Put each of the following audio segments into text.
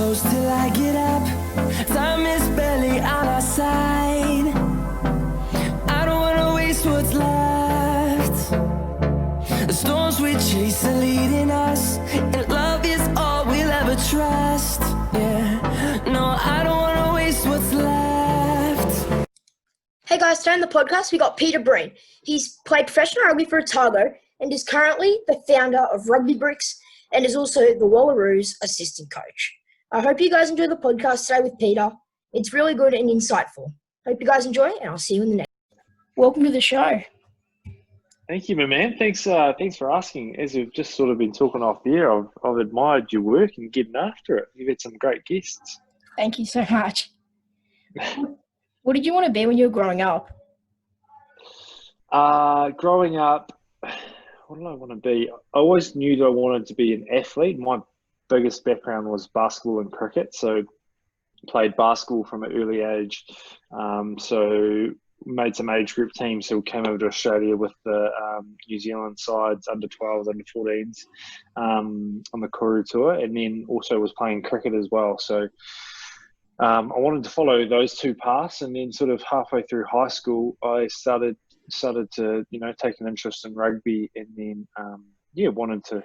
close till I get up. Time is barely on our side. I don't wanna waste what's left. The storms we chase are leading us, and love is all we'll ever trust. Yeah, no, I don't wanna waste what's left. Hey guys, today on the podcast we got Peter Breen. He's played professional rugby for Otago and is currently the founder of Rugby Bricks and is also the Wallaroos assistant coach. I hope you guys enjoy the podcast today with Peter. It's really good and insightful. Hope you guys enjoy, and I'll see you in the next. Welcome to the show. Thank you, my man. Thanks for asking. As we've just sort of been talking off the air, I've admired your work and getting after it. You've had some great guests. Thank you so much. What did you want to be when you were growing up? Growing up, what did I want to be? I always knew that I wanted to be an athlete. My biggest background was basketball and cricket, so played basketball from an early age. So made some age group teams, so came over to Australia with the New Zealand sides, under 12s, under 14s, on the Koru tour, and then also was playing cricket as well. So I wanted to follow those two paths, and then sort of halfway through high school, I started to take an interest in rugby, and then wanted to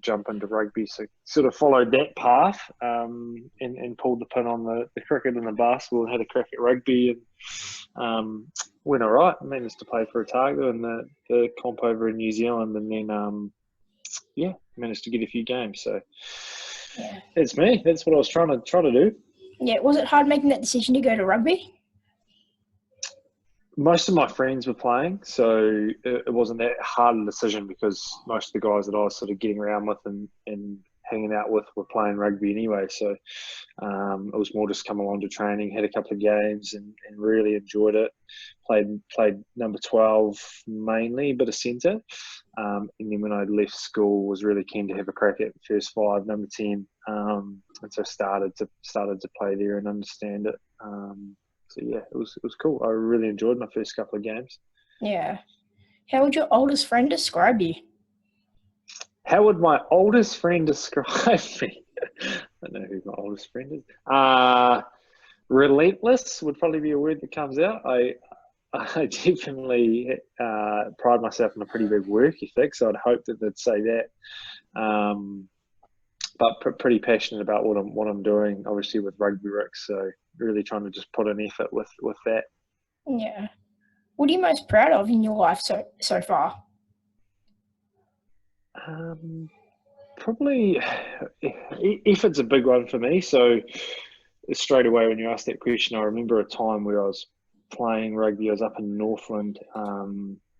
jump into rugby. So sort of followed that path, and pulled the pin on the cricket and the basketball, and had a crack at rugby, and went all right. Managed to play for Otago and the comp over in New Zealand, and then managed to get a few games. So that's me. That's what I was trying to do. Yeah, was it hard making that decision to go to rugby? Most of my friends were playing, so it wasn't that hard a decision, because most of the guys that I was sort of getting around with and hanging out with were playing rugby anyway. So it was more just come along to training, had a couple of games and really enjoyed it. Played number 12 mainly, a bit of centre. And then when I left school, was really keen to have a crack at first 5, number 10. And so started to play there and understand it. So yeah, it was cool. I really enjoyed my first couple of games. Yeah. How would your oldest friend describe you? How would my oldest friend describe me? I don't know who my oldest friend is. Relentless would probably be a word that comes out. I definitely pride myself on a pretty big work ethic, so I'd hope that they'd say that. But pretty passionate about what I'm doing, obviously with Rugby Bricks. So really trying to just put an effort with that. Yeah. What are you most proud of in your life so far? Probably effort's a big one for me. So straight away when you asked that question, I remember a time where I was playing rugby. I was up in Northland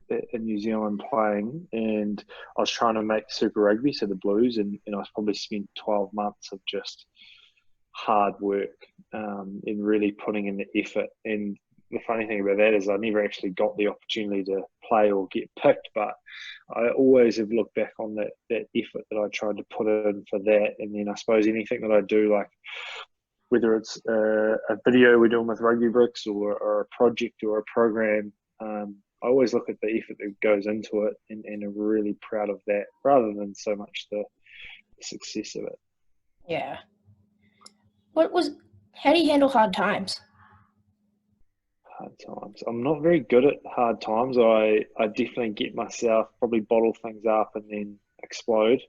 in New Zealand playing, and I was trying to make Super Rugby, so the Blues, and I probably spent 12 months of just hard work and really putting in the effort. And the funny thing about that is I never actually got the opportunity to play or get picked, but I always have looked back on that effort that I tried to put in for that. And then I suppose anything that I do, like whether it's a video we're doing with Rugby Bricks or a project or a program, I always look at the effort that goes into it and are really proud of that, rather than so much the success of it. Yeah. How do you handle hard times? Hard times. I'm not very good at hard times. I definitely get myself, probably bottle things up and then explode.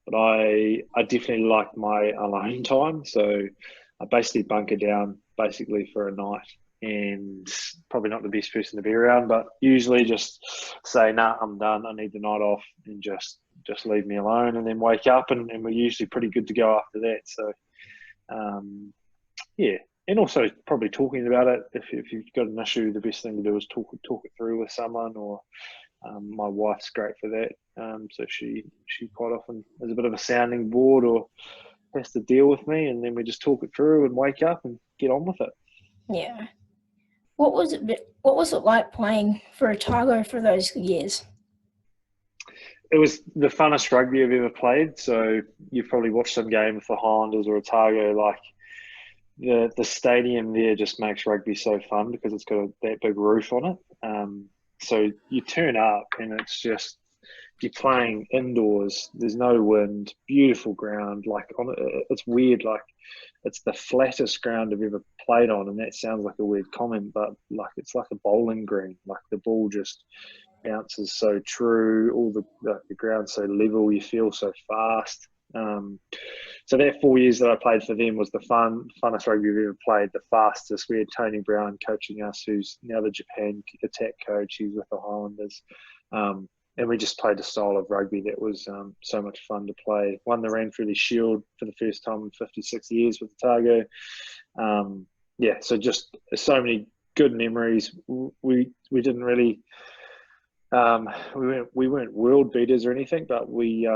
But I definitely like my alone time. So I basically bunker down basically for a night, and probably not the best person to be around, but usually just say, nah, I'm done. I need the night off, and just leave me alone, and then wake up and we're usually pretty good to go after that. So yeah. And also probably talking about it. If you've got an issue, the best thing to do is talk it through with someone, or my wife's great for that. So she quite often is a bit of a sounding board or has to deal with me, and then we just talk it through and wake up and get on with it. Yeah. What was it like playing for Otago for those years? It was the funnest rugby I've ever played. So you've probably watched some game with the Highlanders or Otago. Like the stadium there just makes rugby so fun because it's got that big roof on it. So you turn up and it's just you're playing indoors. There's no wind, beautiful ground. Like it's weird. Like it's the flattest ground I've ever played on, and that sounds like a weird comment, but like it's like a bowling green. Like the ball just bounces so true. All the ground's so level. You feel so fast. So that 4 years that I played for them was the funnest rugby we've ever played, the fastest. We had Tony Brown coaching us, who's now the Japan attack coach. He's with the Highlanders. And we just played a style of rugby that was so much fun to play. Won the Ranfurly Shield for the first time in 56 years with Otago. So just so many good memories. We didn't really we weren't world beaters or anything, but we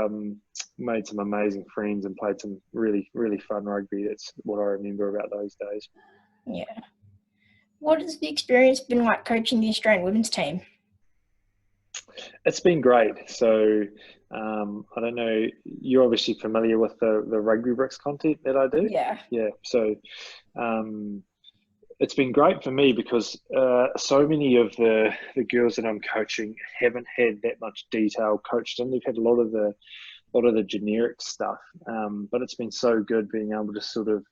made some amazing friends and played some really, really fun rugby. That's what I remember about those days. Yeah. What has the experience been like coaching the Australian women's team? It's been great. So I don't know, you're obviously familiar with the Rugby Bricks content that I do. Yeah. So it's been great for me because so many of the girls that I'm coaching haven't had that much detail coached in. They've had a lot of the generic stuff, but it's been so good being able to sort of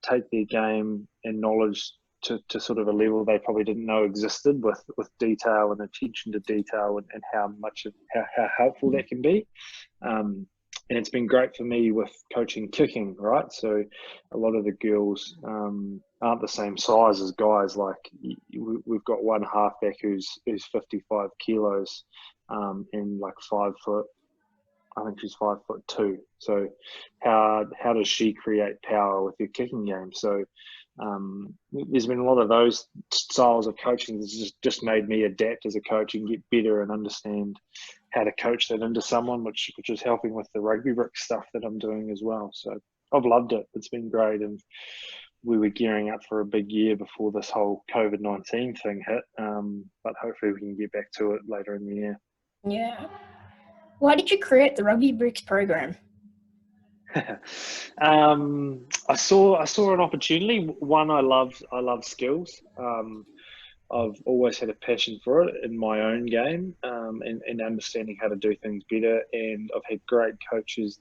take their game and knowledge to sort of a level they probably didn't know existed, with detail and attention to detail, and how helpful that can be. And it's been great for me with coaching kicking, right? So a lot of the girls aren't the same size as guys. Like we've got one halfback who's 55 kilos and like 5 foot. I think she's 5'2". So how does she create power with your kicking game? So there's been a lot of those styles of coaching that's just made me adapt as a coach and get better and understand how to coach that into someone, which is helping with the Rugby Bricks stuff that I'm doing as well. So I've loved it. It's been great. And we were gearing up for a big year before this whole COVID-19 thing hit. But hopefully we can get back to it later in the year. Yeah. Why did you create the Rugby Bricks program? I saw an opportunity. One, I love skills. I've always had a passion for it in my own game, and understanding how to do things better. And I've had great coaches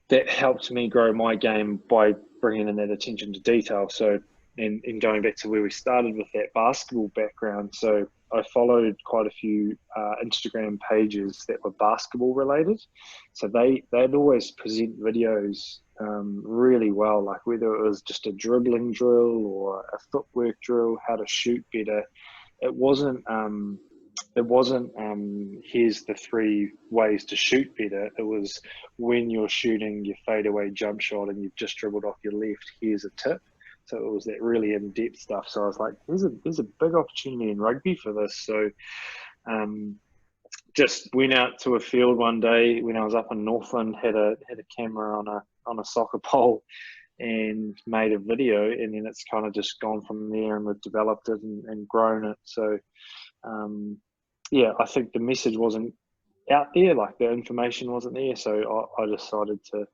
that helped me grow my game by bringing in that attention to detail. So, and going back to where we started with that basketball background. So I followed quite a few Instagram pages that were basketball related. So they'd always present videos really well, like whether it was just a dribbling drill or a footwork drill, how to shoot better. It wasn't here's the 3 ways to shoot better. It was when you're shooting your fadeaway jump shot and you've just dribbled off your left, here's a tip. So it was that really in-depth stuff. So I was like, there's a big opportunity in rugby for this. So just went out to a field one day when I was up in Northland, had a camera on a soccer pole and made a video, and then it's kind of just gone from there, and we've developed it and grown it. So I think the message wasn't out there, like the information wasn't there. So I decided to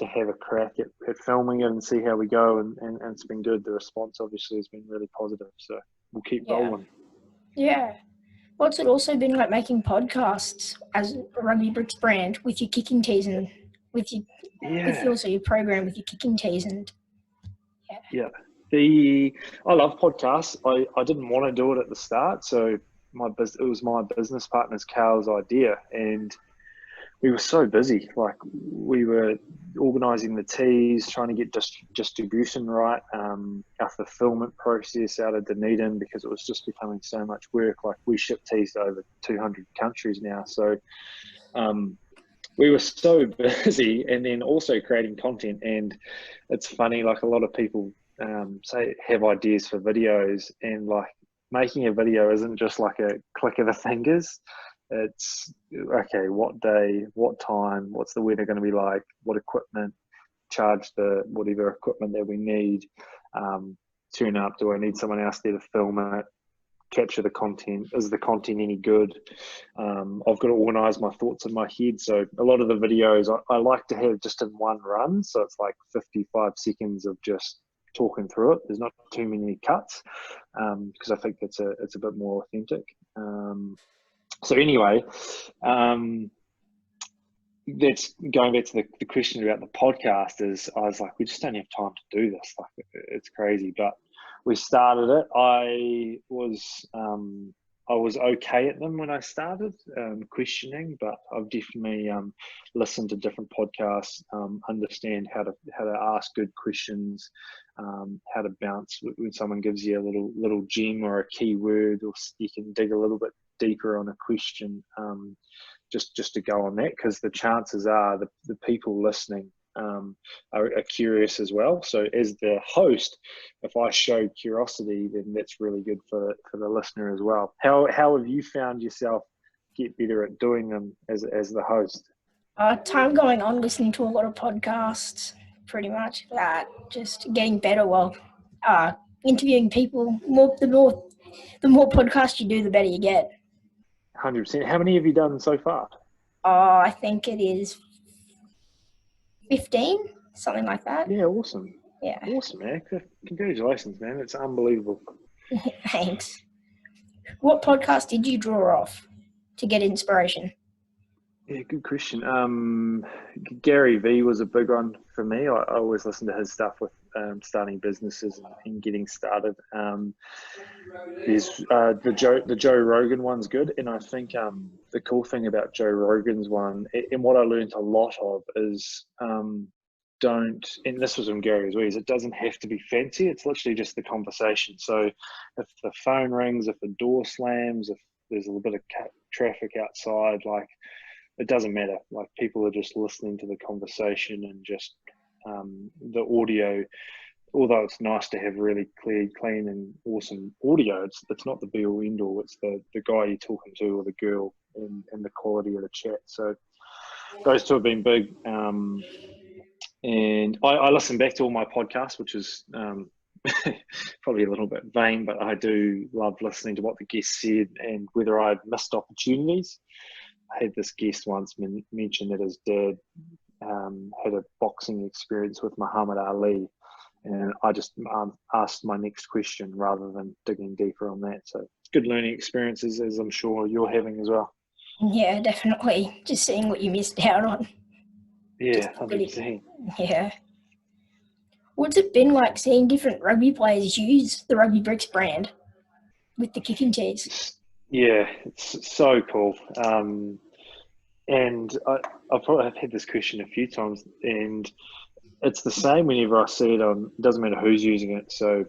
have a crack at filming it and see how we go, and it's been good. The response obviously has been really positive, so we'll keep rolling. Yeah. What's it also been like making podcasts as a Rugby Bricks brand with your kicking tees and with also your program with your kicking tees and I love podcasts. I didn't want to do it at the start, so it was my business partner's Carl's idea, and we were so busy. Like we were organising the teas, trying to get distribution right, our fulfillment process out of Dunedin, because it was just becoming so much work. Like we ship teas to over 200 countries now. So we were so busy, and then also creating content. And it's funny, like a lot of people have ideas for videos, and like making a video isn't just like a click of the fingers. It's okay, what day, what time, what's the weather going to be like, what equipment, charge the whatever equipment that we need, tune up, do I need someone else there to film it, capture the content, is the content any good? I've got to organise my thoughts in my head. So a lot of the videos I like to have just in one run, so it's like 55 seconds of just talking through it. There's not too many cuts, because I think it's a bit more authentic. So anyway, that's going back to the question about the podcast. Is I was like, we just don't have time to do this. Like, it's crazy, but we started it. I was okay at them when I started questioning, but I've definitely listened to different podcasts, understand how to ask good questions, how to bounce when someone gives you a little gem or a key word, or you can dig a little bit deeper on a question, just to go on that, because the chances are the people listening are curious as well. So as the host, if I show curiosity, then that's really good for the listener as well. How have you found yourself get better at doing them as the host? Time going on, listening to a lot of podcasts, pretty much that. Just getting better while interviewing people. The more podcasts you do, the better you get. 100%. How many have you done so far? I think it is 15, something like that. Yeah, awesome. Yeah. Awesome, man. Congratulations, man. It's unbelievable. Thanks. What podcast did you draw off to get inspiration? Yeah, good question. Gary Vee was a big one for me. I always listen to his stuff with starting businesses and getting started. There's the Joe Rogan one's good, and I think the cool thing about Joe Rogan's one, and what I learned a lot of, is don't, and this was from Gary's ways, it doesn't have to be fancy. It's literally just the conversation. So if the phone rings, if the door slams, if there's a little bit of traffic outside, like, it doesn't matter. Like, people are just listening to the conversation, and just the audio, although it's nice to have really clear, clean and awesome audio, it's not the be all end all. It's the guy you're talking to, or the girl, and the quality of the chat. So those two have been big. And I listen back to all my podcasts, which is probably a little bit vain, but I do love listening to what the guest said and whether I've missed opportunities. I had this guest once mention that his dad had a boxing experience with Muhammad Ali, and I just asked my next question rather than digging deeper on that. So it's good learning experiences, as I'm sure you're having as well. Yeah, definitely. Just seeing what you missed out on. Yeah, 100%. Yeah. What's it been like seeing different rugby players use the Rugby Bricks brand with the kicking tees? Yeah, it's so cool. And I've had this question a few times, and it's the same whenever I see it on, it doesn't matter who's using it. So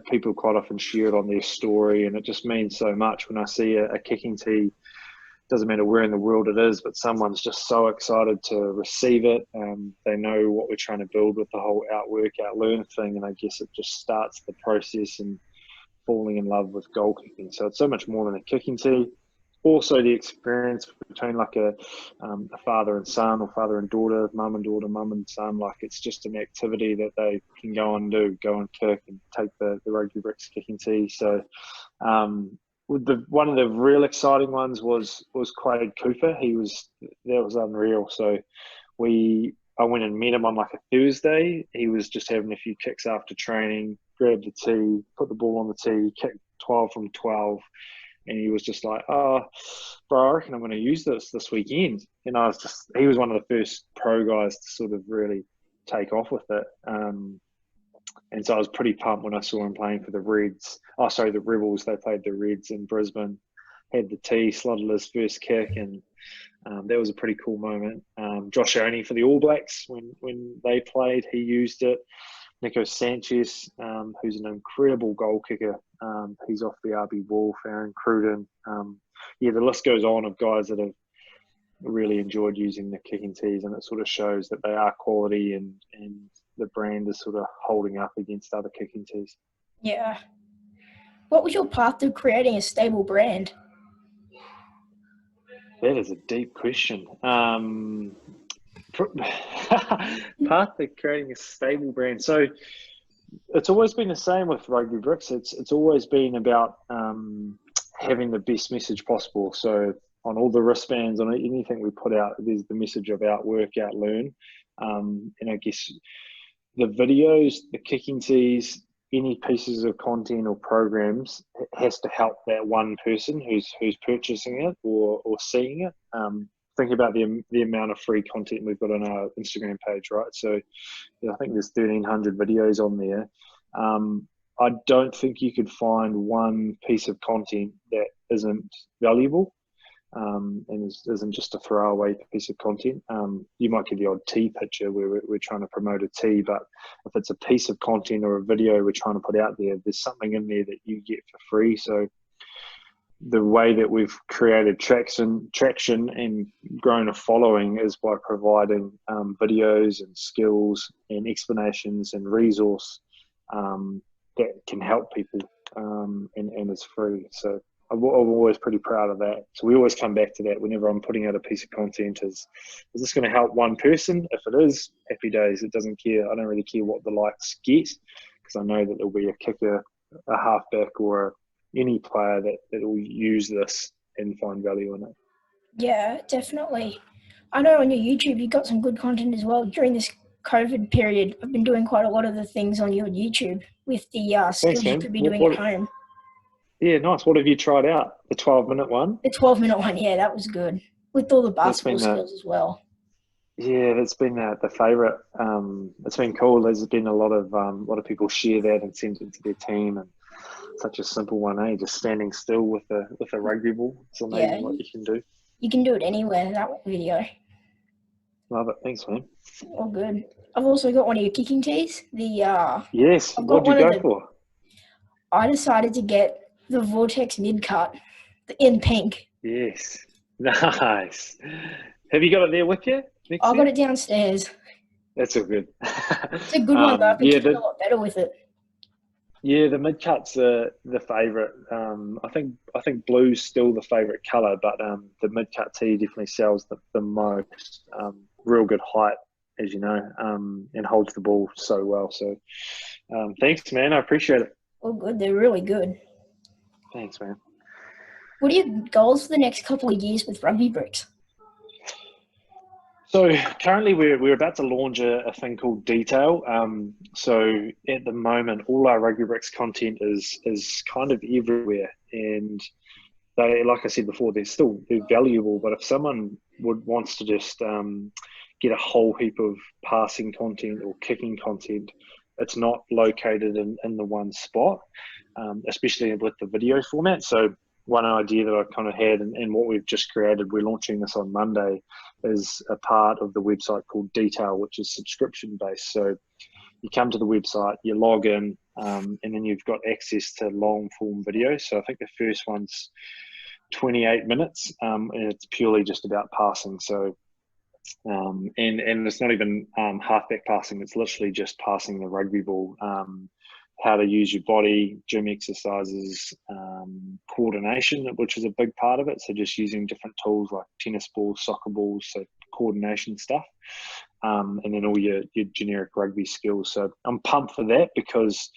people quite often share it on their story, and it just means so much when I see a kicking tee. Doesn't matter where in the world it is, but someone's just so excited to receive it. They know what we're trying to build with the whole outwork, outlearn thing, and I guess it just starts the process and falling in love with goal kicking. So it's so much more than a kicking tee. Also, the experience between like a father and son, or father and daughter, mum and son, like, it's just an activity that they can go and do, go and kick and take the Rugby Bricks kicking tee. So one of the real exciting ones was Quade Cooper. That was unreal. So I went and met him on like a Thursday. He was just having a few kicks after training, grabbed the tee, put the ball on the tee, kicked 12 from 12. And he was just like, oh, bro, I reckon I'm going to use this weekend. And he was one of the first pro guys to sort of really take off with it. And so I was pretty pumped when I saw him playing for the Reds. Oh, sorry, the Rebels. They played the Reds in Brisbane. Had the tee, slotted his first kick, and that was a pretty cool moment. Josh Oney for the All Blacks, when they played, he used it. Nico Sanchez, who's an incredible goal kicker. He's off the RB Wolf, Aaron Cruden. The list goes on of guys that have really enjoyed using the kicking tees, and it sort of shows that they are quality, and the brand is sort of holding up against other kicking tees. Yeah. What was your path to creating a stable brand? That is a deep question. Path to creating a stable brand. So it's always been the same with Rugby Bricks. It's always been about having the best message possible. So on all the wristbands, on anything we put out, there's the message of outwork, outlearn. And I guess the videos, the kicking tees, any pieces of content or programs has to help that one person who's purchasing it or seeing it. Think about the amount of free content we've got on our Instagram page, right? So I think there's 1,300 videos on there. I don't think you could find one piece of content that isn't valuable. And isn't just a throwaway piece of content. You might get the odd tea picture where we're trying to promote a tea, but if it's a piece of content or a video we're trying to put out there, there's something in there that you get for free. So the way that we've created traction and grown a following is by providing videos and skills and explanations and resource that can help people, and it's free. So I'm always pretty proud of that. So we always come back to that whenever I'm putting out a piece of content is this going to help one person? If it is, happy days. It doesn't care. I don't really care what the likes get, because I know that there'll be a kicker, a halfback, or any player that will use this and find value in it. Yeah, definitely. I know on your YouTube you've got some good content as well. During this COVID period, I've been doing quite a lot of the things on your YouTube with the skills you could be doing at home. Yeah, nice. What have you tried out? The 12-minute one? The 12-minute one, yeah, that was good. With all the basketball skills as well. Yeah, that's been the favourite. It's been cool. There's been a lot of people share that and send it to their team, and such a simple one, eh? Just standing still with a rugby ball. It's amazing what you can do. You can do it anywhere, that video. Love it. Thanks, man. All good. I've also got one of your kicking tees. Yes. What did you go for? I decided to get the Vortex mid-cut in pink. Yes. Nice. Have you got it there with you? I got it downstairs. That's all good. It's a good one, though. I've been kicking a lot better with it. Yeah, the mid-cut's the favourite. I think blue's still the favourite colour, but the mid-cut tee definitely sells the most. Real good height, as you know, and holds the ball so well. So thanks, man. I appreciate it. All good. They're really good. Thanks, man. What are your goals for the next couple of years with Rugby Bricks? So currently we're about to launch a thing called Detail. So at the moment, all our Rugby Bricks content is kind of everywhere, and they, like I said before, they're valuable. But if someone wants to just get a whole heap of passing content or kicking content, it's not located in the one spot, especially with the video format. So one idea that I've kind of had and what we've just created, we're launching this on Monday, is a part of the website called Detail, which is subscription based. So you come to the website, you log in, and then you've got access to long form videos. So I think the first one's 28 minutes, and it's purely just about passing. So and it's not even halfback passing, it's literally just passing the rugby ball, how to use your body, gym exercises, coordination, which is a big part of it. So just using different tools like tennis balls, soccer balls, so coordination stuff, and then all your generic rugby skills. So I'm pumped for that, because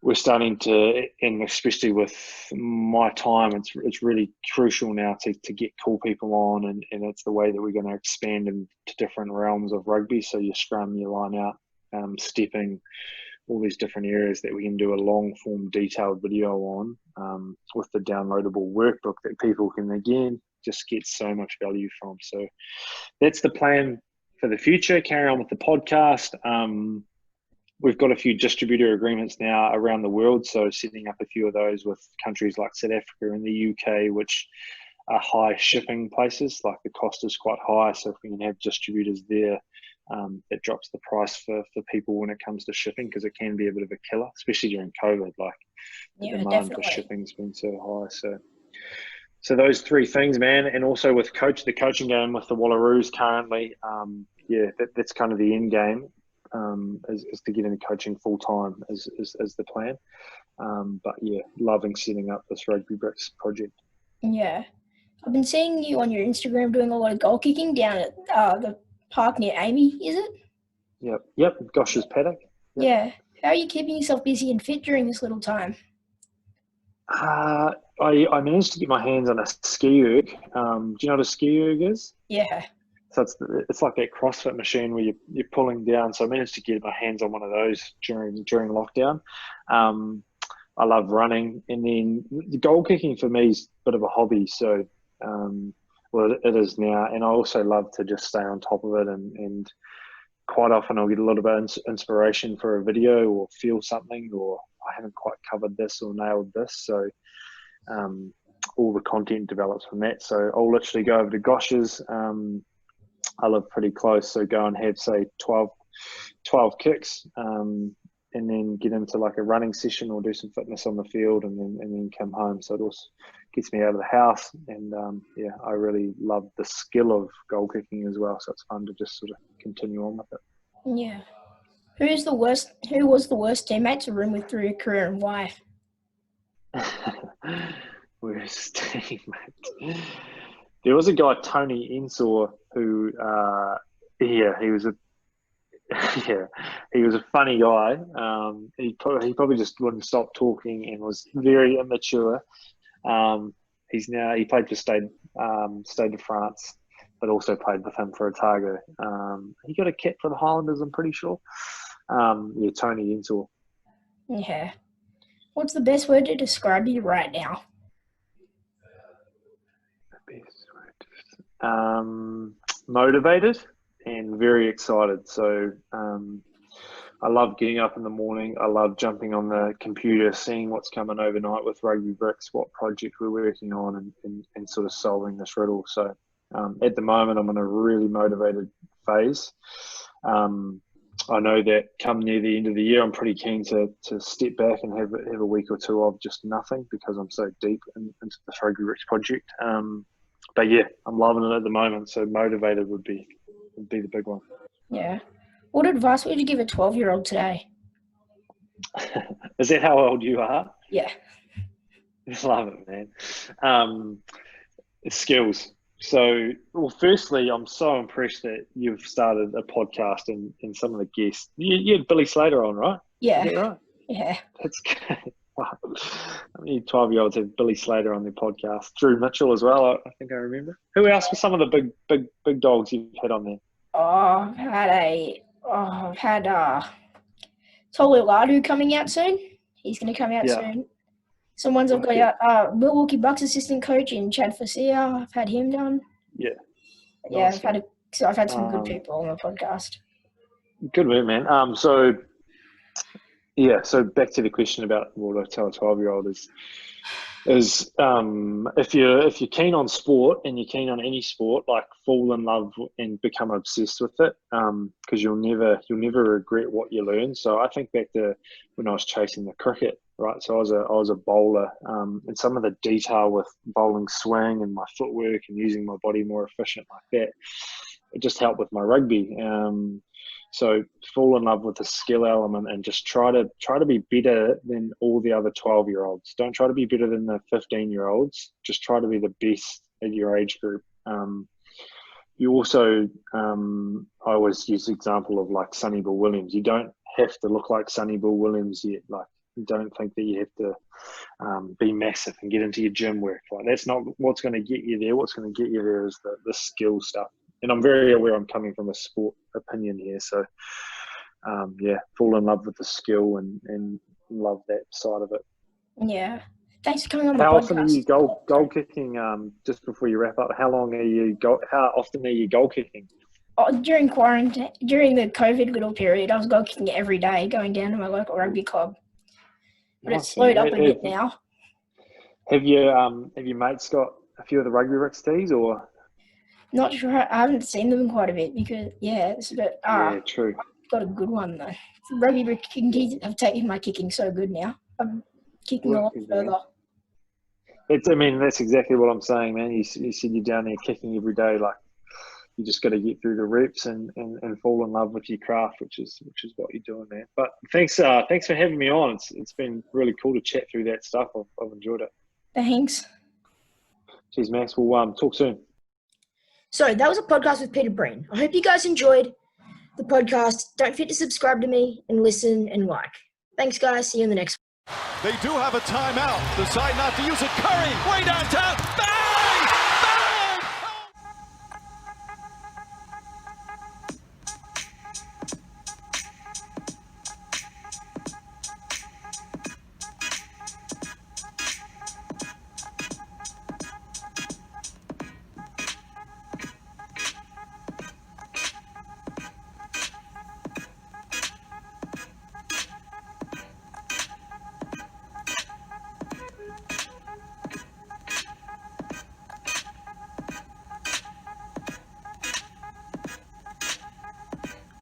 we're starting to, and especially with my time, it's really crucial now to get cool people on, and it's the way that we're going to expand into different realms of rugby. So your scrum, your line out, stepping, all these different areas that we can do a long form detailed video on, with the downloadable workbook that people can, again, just get so much value from. So that's the plan for the future. Carry on with the podcast. We've got a few distributor agreements now around the world, so setting up a few of those with countries like South Africa and the UK, which are high shipping places. Like the cost is quite high, so if we can have distributors there, that drops the price for people when it comes to shipping, because it can be a bit of a killer, especially during COVID. Like the demand for shipping's been so high. So those three things, man, and also with the coaching game with the Wallaroos currently, that's kind of the end game. Is to get into coaching full time is the plan. But yeah, loving setting up this Rugby Bricks project. Yeah, I've been seeing you on your Instagram doing a lot of goal kicking down at the park near Amy, is it? Yep. Gosh's paddock. Yep. Yeah. How are you keeping yourself busy and fit during this little time? I managed to get my hands on a ski erg. Do you know what a ski erg is? Yeah. So it's like that CrossFit machine where you're pulling down. So I managed to get my hands on one of those during lockdown. I love running, and then the goal kicking for me is a bit of a hobby. So well, it is now, and I also love to just stay on top of it. And quite often I'll get a little bit of inspiration for a video, or feel something, or I haven't quite covered this or nailed this. So all the content develops from that. So I'll literally go over to Gosh's. I live pretty close, so go and have, say, 12 kicks, and then get into like a running session or do some fitness on the field, and then come home. So it also gets me out of the house, and yeah, I really love the skill of goal kicking as well. So it's fun to just sort of continue on with it. Yeah. Who was the worst teammate to room with through your career, and why? Worst teammate. There was a guy, Tony Ensor, who he was a funny guy. He probably just wouldn't stop talking and was very immature. He played for Stade de France, but also played with him for Otago. He got a cap for the Highlanders, I'm pretty sure. Yeah, Tony Ensor. Yeah. What's the best word to describe you right now? Motivated and very excited. So I love getting up in the morning. I love jumping on the computer, seeing what's coming overnight with Rugby Bricks, what project we're working on, and sort of solving this riddle. So at the moment, I'm in a really motivated phase. I know that come near the end of the year, I'm pretty keen to step back and have a week or two of just nothing, because I'm so deep into this Rugby Bricks project. But yeah, I'm loving it at the moment. So motivated would be the big one. Yeah. What advice would you give a 12-year-old today? Is that how old you are? Yeah. Love it, man. Skills. So, well, firstly, I'm so impressed that you've started a podcast and some of the guests. You had Billy Slater on, right? Yeah. Is that right? Yeah. That's good. Wow. I mean, 12-year-olds have Billy Slater on their podcast. Drew Mitchell as well, I think I remember. Who else were some of the big dogs you've had on there? I've had Tolu Ladu coming out soon. He's going to come out soon. Some ones I've got out, Milwaukee Bucks assistant coach in Chad Facia. I've had him done. Yeah. Yeah, Nice. I've had some good people on the podcast. Good work, man. So back to the question about what I tell a 12-year-old is if you're keen on sport, and you're keen on any sport, like, fall in love and become obsessed with it, because you'll never regret what you learn. So I think back to when I was chasing the cricket, right? So I was a bowler, and some of the detail with bowling swing and my footwork and using my body more efficient like that, it just helped with my rugby. So fall in love with the skill element, and just try to be better than all the other 12-year-olds. Don't try to be better than the 15-year-olds. Just try to be the best at your age group. You also, I always use the example of like Sonny Bill Williams. You don't have to look like Sonny Bill Williams yet. Like, don't think that you have to be massive and get into your gym work. Like, that's not what's going to get you there. What's going to get you there is the skill stuff. And I'm very aware I'm coming from a sport opinion here. So, fall in love with the skill and love that side of it. Yeah. Thanks for coming on the podcast. How often are you goal kicking, just before you wrap up, how often are you goal kicking? During quarantine, during the COVID little period, I was goal kicking every day, going down to my local rugby club. But it's slowed up a bit now. Have your mates got a few of the Rugby Bricks tees, or? Not sure. I haven't seen them in quite a bit because, it's a bit. Yeah, true. I've got a good one though. Rugby Brick kicking tees have taken my kicking so good now. I'm kicking a lot further. That's exactly what I'm saying, man. You said you're down there kicking every day. Like, you just got to get through the reps and fall in love with your craft, which is what you're doing, man. But thanks for having me on. It's been really cool to chat through that stuff. I've enjoyed it. Thanks. Cheers, Max. We'll talk soon. So that was a podcast with Peter Breen. I hope you guys enjoyed the podcast. Don't forget to subscribe to me and listen and like. Thanks, guys. See you in the next one. They do have a timeout. Decide not to use it. Curry, way downtown.